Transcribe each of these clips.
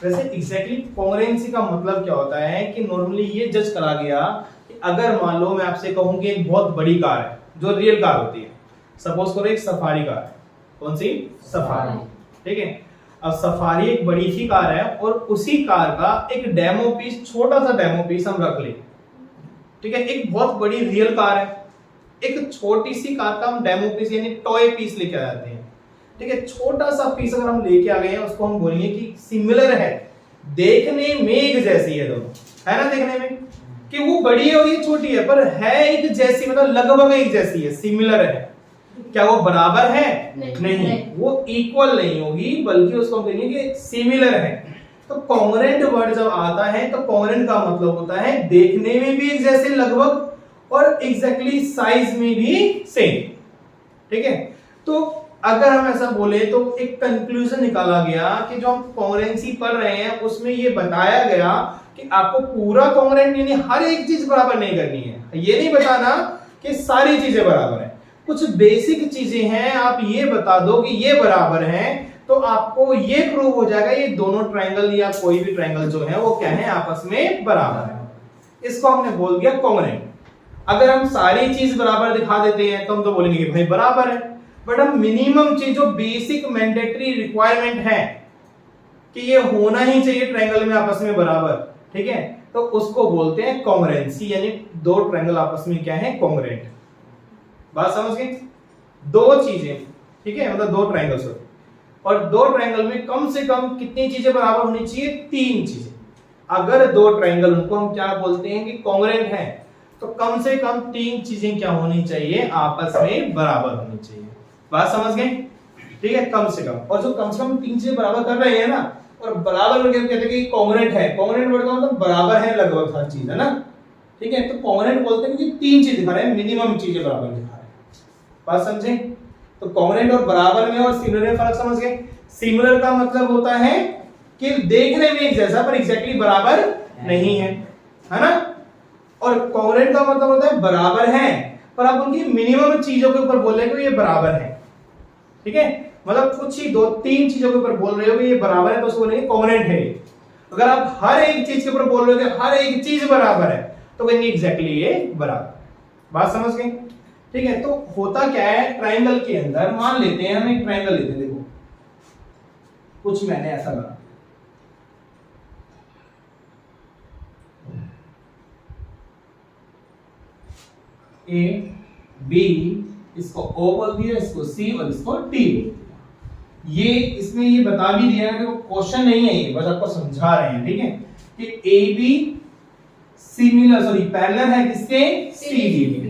वैसे exactly congruency का मतलब क्या होता है कि नॉर्मली ये जज करा गया कि अगर मान लो मैं आपसे कहूं कि एक बहुत बड़ी कार है जो रियल कार होती है, सपोज करो एक सफारी कार है। कौन सी? सफारी। ठीक है, अब सफारी एक बड़ी सी कार है और उसी कार का एक डेमो पीस, छोटा सा डेमो पीस हम रख ले। ठीक है, एक बहुत बड़ी रियल कार है, एक छोटी सी कार का हम डेमो पीस यानी टॉय पीस लेके आ जाते हैं। ठीक है, छोटा सा पीस अगर हम लेके आ गए हैं उसको हम बोलेंगे कि सिमिलर है, देखने में एक जैसी है दोनों, है ना, देखने में कि वो बड़ी है और ये छोटी है पर है एक जैसी, मतलब लगभग एक जैसी है, सिमिलर है। क्या वो बराबर है? नहीं। वो इक्वल नहीं होगी बल्कि उसको हम कहेंगे कि सिमिलर है। तो कॉन्ग्रुएंट वर्ड जब आता है तो कॉन्ग्रुएंट का मतलब होता है देखने में भी एक जैसे लगभग और एग्जैक्टली साइज में भी सेम। ठीक है, तो अगर हम ऐसा बोले तो एक कंक्लूजन निकाला गया कि जो हम कॉन्ग्रुएंसी पढ़ रहे हैं उसमें ये बताया गया कि आपको पूरा कॉन्ग्रुएंट यानी हर एक चीज बराबर नहीं करनी है। ये नहीं बताना कि सारी चीजें बराबर हैं, कुछ बेसिक चीजें हैं आप ये बता दो कि ये बराबर हैं तो आपको ये प्रूव हो जाएगा ये दोनों ट्रायंगल या कोई भी ट्रायंगल जो है वो क्या है, आपस में बराबर है। इसको हमने बोल दिया कॉन्ग्रुएंट। अगर हम सारी चीज बराबर दिखा देते हैं तो हम तो बोलेंगे कि भाई बराबर है, बट हम मिनिमम चीज जो बेसिक मैंडेटरी रिक्वायरमेंट है कि ये होना ही चाहिए ट्रायंगल में आपस में बराबर, ठीक है, तो उसको बोलते हैं कॉन्ग्रुएंसी, यानी दो ट्रायंगल आपस में क्या है, कॉन्ग्रुएंट। बात समझ गए? दो चीजें, ठीक है, मतलब दो ट्रायंगल्स होते और दो ट्रायंगल में कम से कम कितनी चीजें बराबर होनी चाहिए, तीन चीजें। अगर दो ट्रायंगल उनको हम क्या बोलते हैं कि कॉन्ग्रुएंट है तो कम से कम तीन चीजें क्या होनी चाहिए, आपस में बराबर होनी चाहिए। बात समझ गए? ठीक है, कम से कम, और जो कम से कम तीन चीजें बराबर कर रहे हैं ना, और बराबर करके कहते हैं कि कॉन्ग्रुएंट है, कॉन्ग्रुएंट वर्ड का मतलब बराबर है लगभग हर चीज, है ना। ठीक है, तो कॉन्ग्रुएंट बोलते हैं कि तीन चीज दिखा रहे हैं, मिनिमम चीजें बराबर दिखा रहे हैं। बात समझे? तो कॉन्ग्रुएंट और बराबर में और सिमिलर में फर्क समझ गए? सिमिलर का मतलब होता है कि देखने में एक जैसा पर एग्जैक्टली बराबर नहीं है ना। और कॉन्ग्रुएंट का मतलब होता है बराबर है पर आप उनकी मिनिमम चीजों के ऊपर बोल रहे हो कि ये बराबर है। ठीक है, मतलब कुछ ही दो तीन चीजों के ऊपर बोल रहे हो कि ये बराबर है तो उसको बोलेंगे कॉन्ग्रुएंट है। अगर आप हर एक चीज के ऊपर बोल रहे हो कि हर एक चीज बराबर है तो कहेंगे एग्जैक्टली ये बराबर। बात समझ गए? ठीक है, तो होता क्या है ट्रायंगल के अंदर, मान लेते हैं हम एक ट्रायंगल लेते हैं, देखो कुछ मैंने ऐसा बना ए बी, इसको O बोल दिया, इसको C और इसको T बोल दिया। ये इसमें ये बता भी दिया है कि क्वेश्चन नहीं है ये, बस आपको समझा रहे हैं। ठीक है, कि AB सिमिलर सॉरी पैरेलल है किसके, CD।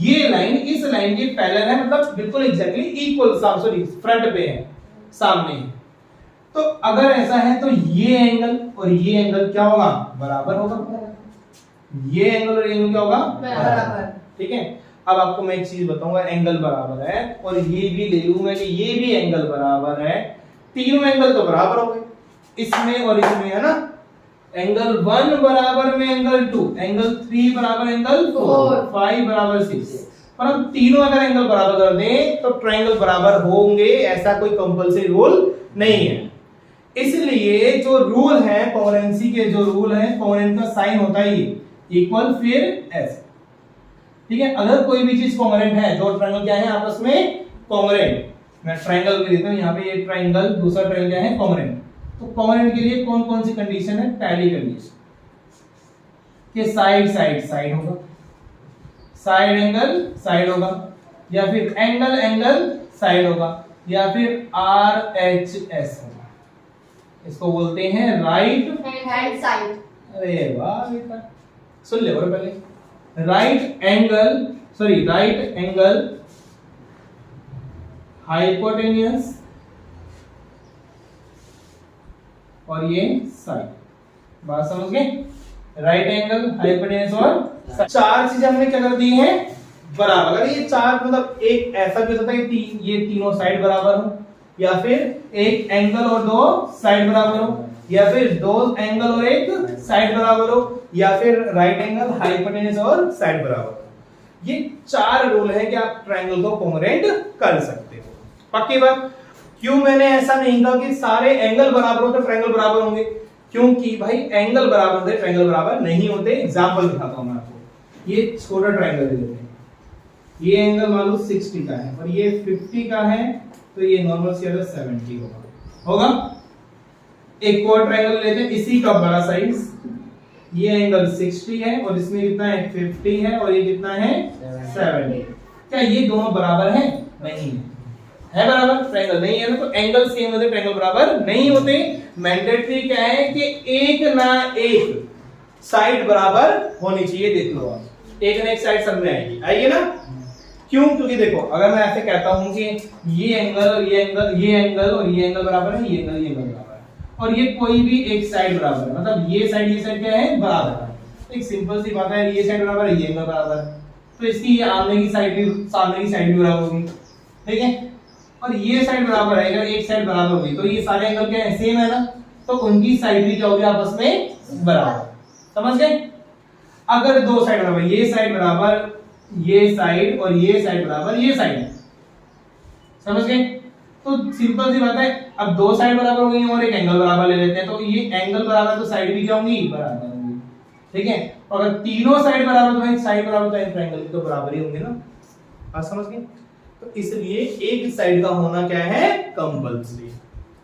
ये लाइन इस लाइन के पैरेलल है, मतलब बिल्कुल एग्जैक्टली इक्वल, सॉरी फ्रंट पे है, सामने है। तो अगर ऐसा है तो ये एंगल और ये एंगल क्या होगा, बराबर होगा। ये एंगल और ये एंगल क्या होगा, बराबर। ठीक है, अब आपको मैं एक चीज बताऊंगा, एंगल बराबर है और ये भी ले लूंगा कि ये भी एंगल बराबर है, तीनों एंगल तो बराबर हो गए इसमें और इसमें, है ना। एंगल 1 बराबर में एंगल 2, एंगल 3 बराबर एंगल 4, 5 बराबर 6। पर हम तीनों अगर एंगल बराबर कर दें तो ट्रायंगल बराबर होंगे, ऐसा कोई कंपल्सरी रूल नहीं है। इसलिए जो रूल है कॉन्ग्रुएंसी के, जो रूल है कॉन्ग्रुएंट का साइन होता है ये इक्वल फिर ऐसे। ठीक है, अगर कोई भी चीज कॉन्ग्रुएंट है, दो ट्रायंगल क्या है आपस में कॉन्ग्रुएंट, मैं ट्रायंगल भी देता हूं यहाँ पे, ये ट्रायंगल दूसरा ट्रायंगल क्या है, कॉन्ग्रुएंट। तो कॉन्ग्रुएंट के लिए कौन कौन सी कंडीशन है, पहली कंडीशन कि साइड साइड साइड होगा, साइड एंगल साइड होगा, या फिर एंगल एंगल साइड होगा, या फिर RHS होगा। इसको बोलते हैं राइट हैंड साइड। अरे वाह बेटा, सुन ले पहले, राइट एंगल हाइपोटेन्यूस और ये साइड। बात समझ गए? राइट एंगल, हाइपोटेन्यूस और चार चीजें हमने क्या कर दी हैं, बराबर। अगर ये चार मतलब एक ऐसा भी हो सकता है कि ये तीनों साइड बराबर हो, या फिर एक एंगल और दो साइड बराबर हो, या फिर दो एंगल और एक साइड बराबर हो, या फिर राइट एंगल, हाइपोटेन्यूस और साइड बराबर हो। ये चार रूल है कि आप ट्रायंगल को कॉन्ग्रुएंट कर सकते हो। पक्की बात? क्यों मैंने ऐसा नहीं कहा कि सारे एंगल बराबर होते ट्रायंगल बराबर होंगे, क्योंकि भाई एंगल बराबर होते ट्रायंगल बराबर नहीं होते। एग्जांपल दिखाता हूं मैं आपको। ये छोटा ट्रायंगल ले लेते हैं, ये एंगल मान लो 60 का है और ये 50 का है, तो ये नॉर्मल से 70 होगा। एक और ट्रायंगल लेते हैं इसी का बड़ा साइज, ये एंगल 60 है और इसमें कितना है 50 है और ये कितना है 70। क्या ये दोनों बराबर हैं? नहीं है बराबर, ट्रायंगल नहीं है ना, तो एंगल सेम होते ट्रायंगल बराबर नहीं होते। मैंडेटरी क्या है कि एक ना एक साइड बराबर होनी चाहिए। देख लो आप, एक ना एक साइड सब में आएगी, आएगी ना? क्यों? क्योंकि देखो अगर मैं ऐसे कहता हूं कि ये एंगल और ये एंगल, ये एंगल और ये एंगल बराबर है, ये एंगल बराबर है, और ये कोई भी एक साइड बराबर है, मतलब ये साइड क्या है बराबर है। एक सिंपल सी बात है, ये साइड बराबर है, ये एंगल बराबर है, तो इसकी ये आमने की साइड भी सामने की साइड भी बराबर होगी, ठीक है। और ये साइड बराबर है, अगर एक साइड बराबर होगी तो ये सारे एंगल क्या है सेम है ना, तो उनकी साइड भी क्या होगी आपस में बराबर। समझ गए? अगर दो साइड बराबर, ये साइड बराबर ये साइड और ये साइड बराबर ये साइड, समझ गए? तो सिंपल सी बात है, अब दो साइड बराबर हो गई और एक एंगल बराबर ले लेते हैं, तो ये एंगल बराबर तो साइड भी क्या होंगी बराबर होंगी, ठीक है। और अगर तीनों साइड बराबर तो एक साइड बराबर तो ट्रायंगल तो बराबर ही होंगे ना। बात समझ गए? तो इसलिए एक साइड का होना क्या है कंपल्सरी।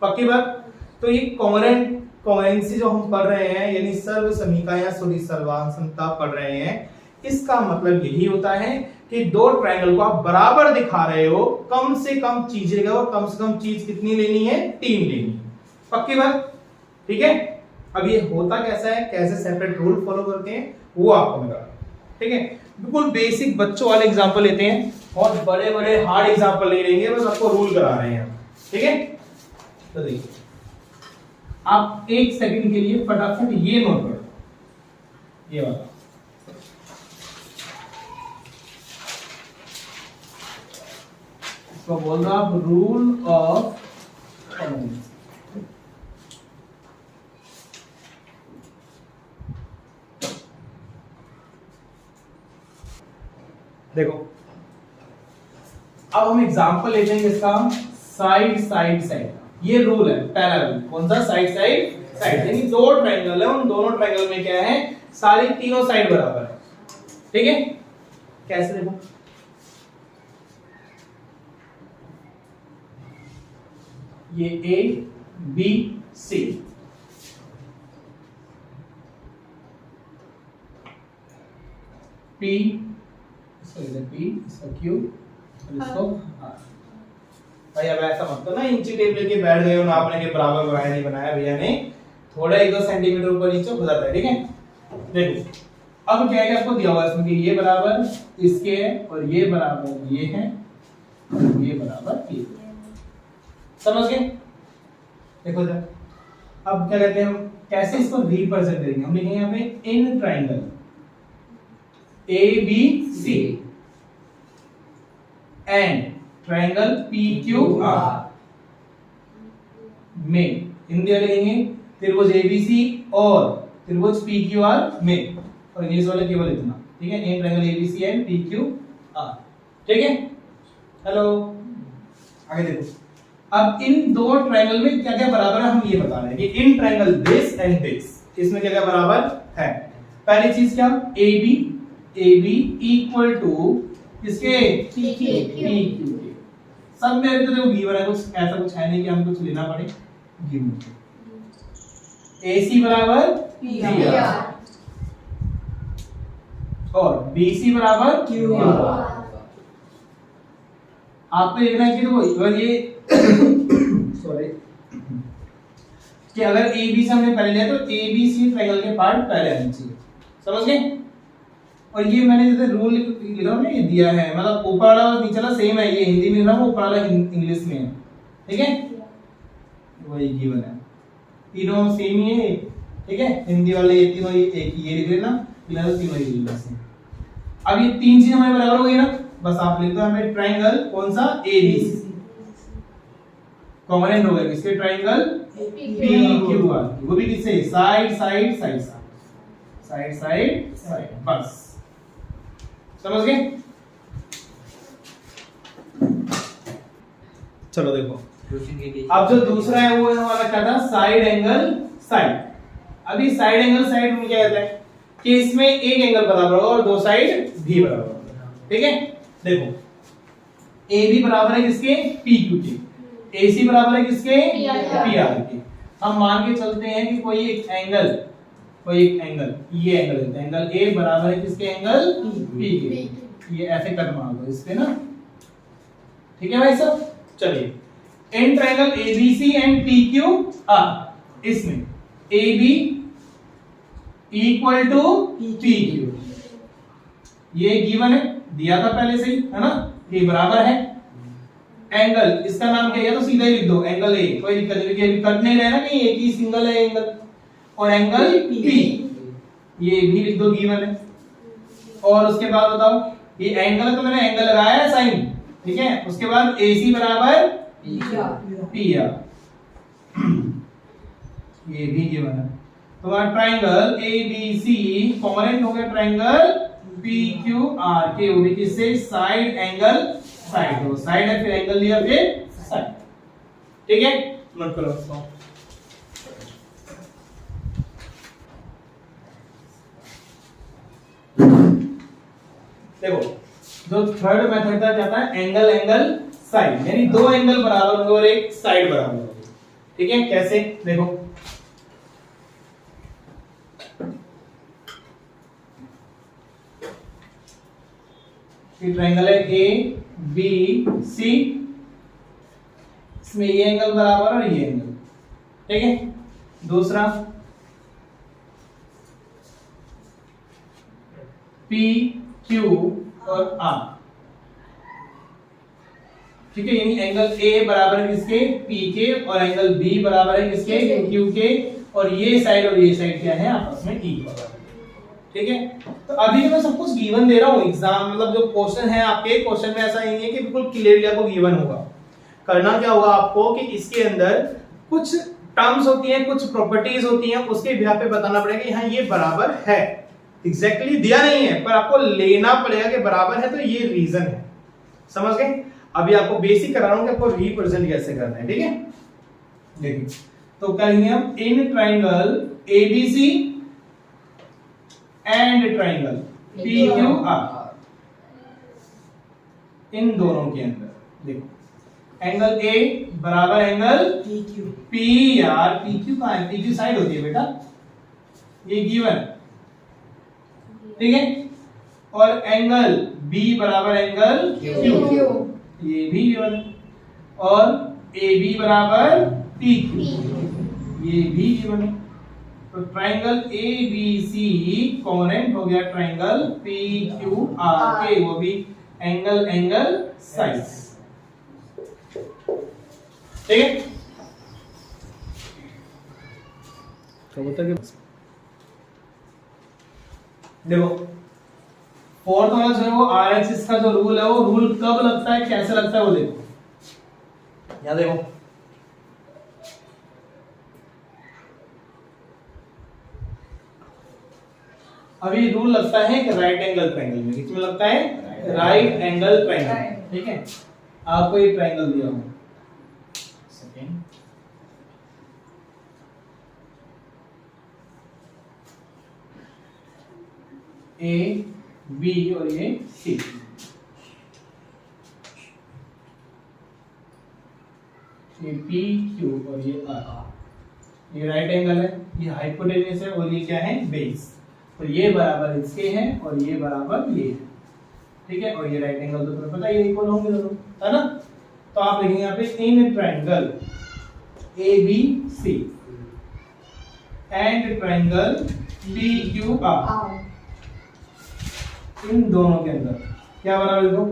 पक्की बात? तो ये कॉन्ग्रुएंसी जो हम पढ़ रहे हैं, यानी सर्व समीका या सर्वांशता पढ़ रहे हैं, इसका मतलब यही होता है कि दो ट्रायंगल को आप बराबर दिखा रहे हो, कम से कम चीजें और कम से कम चीज कितनी लेनी है 3 लेनी है। पक्की बात? ठीक है। अब ये होता कैसा है, कैसे सेपरेट रूल फॉलो करते हैं वो आपको मैं बता, ठीक है। बिल्कुल बेसिक बच्चों वाले एग्जांपल लेते हैं, बहुत बड़े बड़े हार्ड एग्जांपल नहीं लेंगे, बस आपको रूल करा रहे हैं, ठीक है। तो देखिए आप एक सेकंड के लिए फटाफट ये नोट करो, ये वाला इसको बोल रहा आप रूल ऑफ कॉन्ग्रुएंसी। देखो अब हम एग्जांपल लेते हैं इसका साइड साइड साइड, ये रूल है पहला रूल। कौन सा? साइड साइड साइड, यानी दो ट्रायंगल है, उन दोनों ट्रायंगल में क्या है सारी तीनों साइड बराबर है, ठीक है। कैसे? देखो ये A B C, P P इसका क्यू और इसको आर। भाई अब ऐसा मत करो ना इंची टेप लेके बैठ गए हो ना, आपने के बराबर बनाया नहीं बनाया भैया ने, थोड़ा 1-2 सेंटीमीटर ऊपर नीचे हो जाता है, ठीक है। देखो अब क्या है, आपको दिया हुआ है इसमें कि ये बराबर इसके है और ये बराबर ये है और ये बराबर ये, समझ गए? देखो जरा अब क्या कहते हैं हम, कैसे इसको रिप्रेजेंट करेंगे, हम लिखेंगे यहाँ पे in triangle A B C and triangle P Q R में, हिंदी वाले लिखेंगे त्रिभुज एबीसी और त्रिभुज पी क्यू आर में, और इंग्लिश वाले केवल इतना, ठीक है। इन triangle ABC and P Q are, ठीक है। हेलो, आगे देखो अब इन दो ट्रायंगल में क्या क्या बराबर है, हम ये बता रहे हैं कि in triangle this and this, इसमें क्या क्या बराबर है। पहली चीज क्या, AB इक्वल टू किसके PQ, सब में अभी तो देखो गिवन है, कुछ ऐसा कुछ है नहीं कि हम कुछ लेना पड़े, गिवन। AC बराबर PR और BC बराबर QR। आपको देखना है कि देखो ये सॉरी कि अगर AB से हमने पहले लिया तो ABC ट्रायंगल के पार्ट पहले आने चाहिए, समझ गए? और ये मैंने जैसे रूल लिखा ना, ये दिया है, मतलब ऊपर वाला और नीचे वाला सेम है, ये हिंदी में लिख रहा हूं, ऊपर वाला इंग्लिश में है, ठीक है। वही गिवन है, तीनों सेम ही है, ठीक है। हिंदी वाले ये तीनों एक ये लिख लेना, फिलहाल तीनों ही लिख लेना। अब ये तीन चीजें हमारे बराबर हो गई ना, बस आप लिख दो हमें ट्रायंगल कौन सा ABC कॉन्ग्रुएंट हो गया किसके, ट्रायंगल PQR, वो भी किससे, side side side side side side, बस समझ गए? चलो देखो अब जो दूसरा है वो हमारा क्या था, साइड एंगल साइड। अभी साइड एंगल साइड में क्या कहता है कि इसमें एक एंगल बराबर होगा और दो साइड भी बराबर होगा। ठीक है, देखो ए बी बराबर है किसके, पी क्यू के, ए सी बराबर है किसके, पी आर के। हम मान के चलते हैं कि कोई एक एंगल ये एंगल लेते हैं, एंगल ए बराबर है किसके, एंगल पी के। ये ऐसे कट मार दो इस पे ना, ठीक है भाई सब। चलिए, in triangle ABC and P Q R, इसमें A B equal to P Q, ये गिवन है, दिया था पहले से ही, है ना, ये बराबर है। एंगल इसका नाम क्या है, तो सीधा ही लिख दो एंगल ए, कोई दिक्कत नहीं, ये कट नहीं रहा ना, कि एक ही सिंगल है एंगल। और एंगल पी, ये भी लिख दो, गिवन है। और उसके बाद बताओ, ये एंगल है तो मैंने एंगल लगाया है साइन, ठीक है। उसके बाद AC बराबर पी आर, ये भी गिवन है। तो हमारा ट्रायंगल ABC कॉन्ग्रुएंट हो गया ट्रायंगल PQR के, वो भी किससे, साइड एंगल साइड, हो साइड है फिर एंगल लिया फिर साइड, ठीक है। नोट करो इसको। देखो, जो थर्ड मेथड था क्या था, एंगल एंगल साइड, यानी दो एंगल बराबर होंगे और एक साइड बराबर होगी, ठीक है। कैसे, देखो ट्रायंगल है ए बी सी, इसमें ये एंगल बराबर और ये एंगल, ठीक है। दूसरा पी क्यू और आर, ठीक है, यानी एंगल ए बराबर है किसके, पी के, और एंगल बी बराबर है किसके, क्यू के, और ये साइड क्या है, आपस में इक्वल, ठीक है। तो अभी मैं सब कुछ गिवन दे रहा हूँ, एग्जाम मतलब जो क्वेश्चन है आपके, क्वेश्चन में ऐसा नहीं है कि बिल्कुल क्लियरली आपको गिवन होगा। करना क्या होगा आपको कि इसके अंदर कुछ टर्म्स होती हैं, कुछ प्रॉपर्टीज होती हैं, उसके बिहाफ पे बताना पड़ेगा कि हाँ ये बराबर है, एग्जैक्टली दिया नहीं है पर आपको लेना पड़ेगा कि बराबर है, तो ये रीजन है, समझ गए। अभी आपको बेसिक करा रहा हूं कि आपको रिप्रेजेंट कैसे करना है, ठीक है। देखिए, तो करेंगे हम इन triangle ABC and triangle PQR, इन दोनों के अंदर देखो एंगल ए बराबर एंगल PR, PQ कहां है, PQ साइड होती है बेटा, ये गिवन, ठीक है। और एंगल B बराबर एंगल Q, ये भी गिवन है। और AB बराबर PQ, ये भी गिवन है। तो ट्रायंगल ABC कॉन्ग्रुएंट हो गया ट्रायंगल PQR के, वो भी एंगल एंगल साइड, ठीक है। तो बता के देखो, फोर्थ वाला जो है वो आर एक्सिस का जो रूल है, वो रूल कब लगता है, कैसे लगता है, वो देखो। यहां देखो, अभी रूल लगता है कि राइट एंगल ट्रायंगल में, किसमें लगता है, राइट एंगल ट्रायंगल, ठीक है। आपको ये ट्रायंगल दिया हूं, सेकंड ए बी और ये सी, ये पी क्यू और ये आर, ये राइट एंगल है, ये हाइपोटेन्यूज है और ये क्या है, बेस। तो ये बराबर इसके हैं और ये बराबर ये है, ठीक है। और ये राइट एंगल तो तुम्हें पता ही इक्वल होंगे दोनों, है ना। तो आप लिखेंगे यहाँ पे in triangle ABC and triangle PQR, इन दोनों के अंदर क्या बराबर लिखो,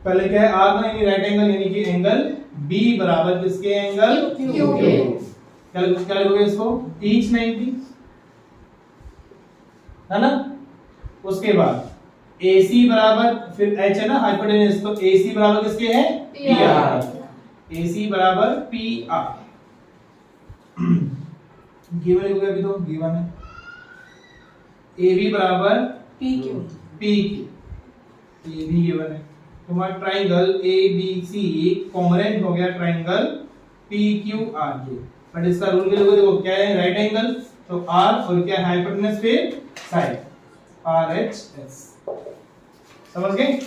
पहले क्या है, आर ना, यानी राइट एंगल, यानी कि एंगल B बराबर किसके, एंगल Q के। क्या लिखोगे इसको, ईच 90, है ना। उसके बाद AC बराबर, फिर H है ना हाइपोटेन्यूज, तो AC बराबर किसके है, PR, AC बराबर PR, गिवन लिखोगे, अभी तो गिवन है। AB बराबर PQ, ये भी गिवन है। तुम्हारा triangle A B C congruent हो गया ट्राइंगल पी क्यू आर के, बट इसका रूल देखो क्या है, राइट एंगल, तो आर और क्या है हाइपोटेनस पे साइड आर एच एस, समझ गए।